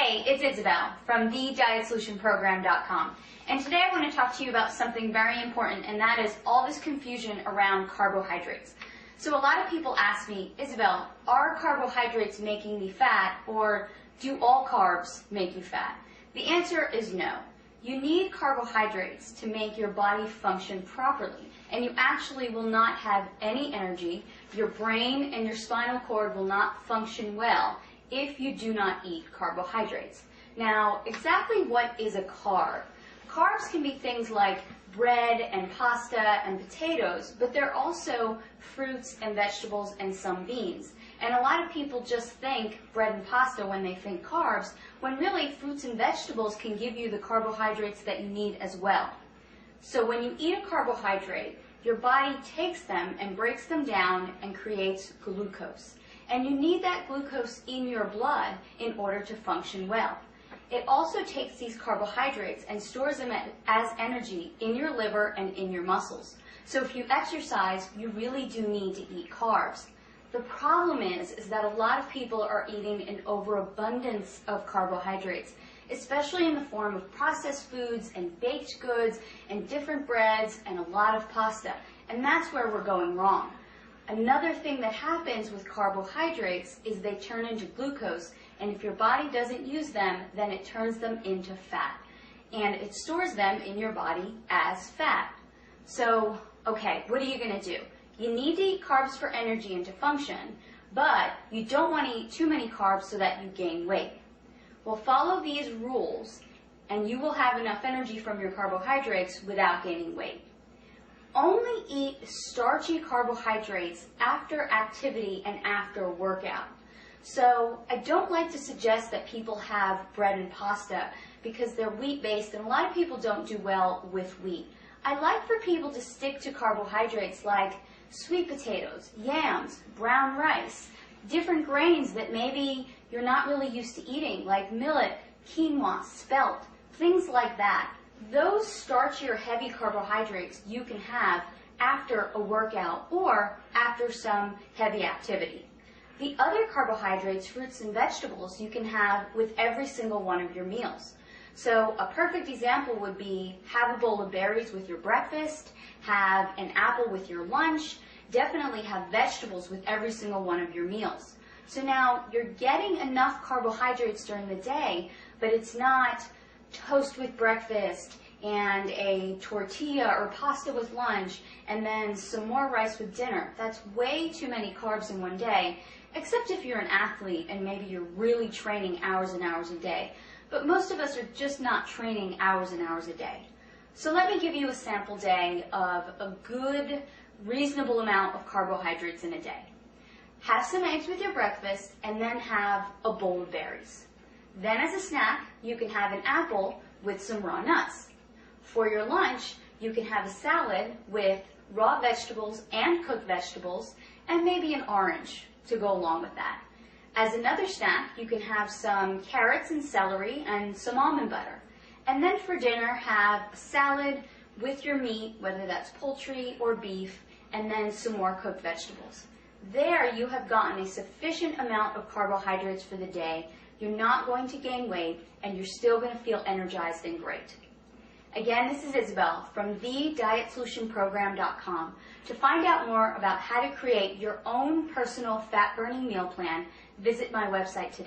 Hey, it's Isabel from thedietsolutionprogram.com, and today I want to talk to you about something very important, and that is all this confusion around carbohydrates. So a lot of people ask me, Isabel, are carbohydrates making me fat, or do all carbs make you fat? The answer is no. You need carbohydrates to make your body function properly, and you actually will not have any energy. Your brain and your spinal cord will not function well if you do not eat carbohydrates. Now, exactly what is a carb? Carbs can be things like bread and pasta and potatoes, but they're also fruits and vegetables and some beans. And a lot of people just think bread and pasta when they think carbs, when really fruits and vegetables can give you the carbohydrates that you need as well. So when you eat a carbohydrate, your body takes them and breaks them down and creates glucose. And you need that glucose in your blood in order to function well. It also takes these carbohydrates and stores them as energy in your liver and in your muscles. So if you exercise, you really do need to eat carbs. The problem is that a lot of people are eating an overabundance of carbohydrates, especially in the form of processed foods and baked goods and different breads and a lot of pasta. And that's where we're going wrong. Another thing that happens with carbohydrates is they turn into glucose, and if your body doesn't use them, then it turns them into fat. And it stores them in your body as fat. So, okay, what are you going to do? You need to eat carbs for energy and to function, but you don't want to eat too many carbs so that you gain weight. Well, follow these rules, and you will have enough energy from your carbohydrates without gaining weight. Only eat starchy carbohydrates after activity and after workout. So I don't like to suggest that people have bread and pasta because they're wheat-based, and a lot of people don't do well with wheat. I like for people to stick to carbohydrates like sweet potatoes, yams, brown rice, different grains that maybe you're not really used to eating, like millet, quinoa, spelt, things like that. Those starchy or heavy carbohydrates you can have after a workout or after some heavy activity. The other carbohydrates, fruits and vegetables, you can have with every single one of your meals. So a perfect example would be have a bowl of berries with your breakfast, have an apple with your lunch, definitely have vegetables with every single one of your meals. So now you're getting enough carbohydrates during the day, but it's not toast with breakfast and a tortilla or pasta with lunch and then some more rice with dinner. That's way too many carbs in one day, except if you're an athlete and maybe you're really training hours and hours a day. But most of us are just not training hours and hours a day. So let me give you a sample day of a good, reasonable amount of carbohydrates in a day. Have some eggs with your breakfast and then have a bowl of berries. Then as a snack, you can have an apple with some raw nuts. For your lunch, you can have a salad with raw vegetables and cooked vegetables and maybe an orange to go along with that. As another snack, you can have some carrots and celery and some almond butter. And then for dinner, have a salad with your meat, whether that's poultry or beef, and then some more cooked vegetables. There you have gotten a sufficient amount of carbohydrates for the day. You're not going to gain weight, and you're still going to feel energized and great. Again, this is Isabel from thedietsolutionprogram.com. To find out more about how to create your own personal fat-burning meal plan, visit my website today.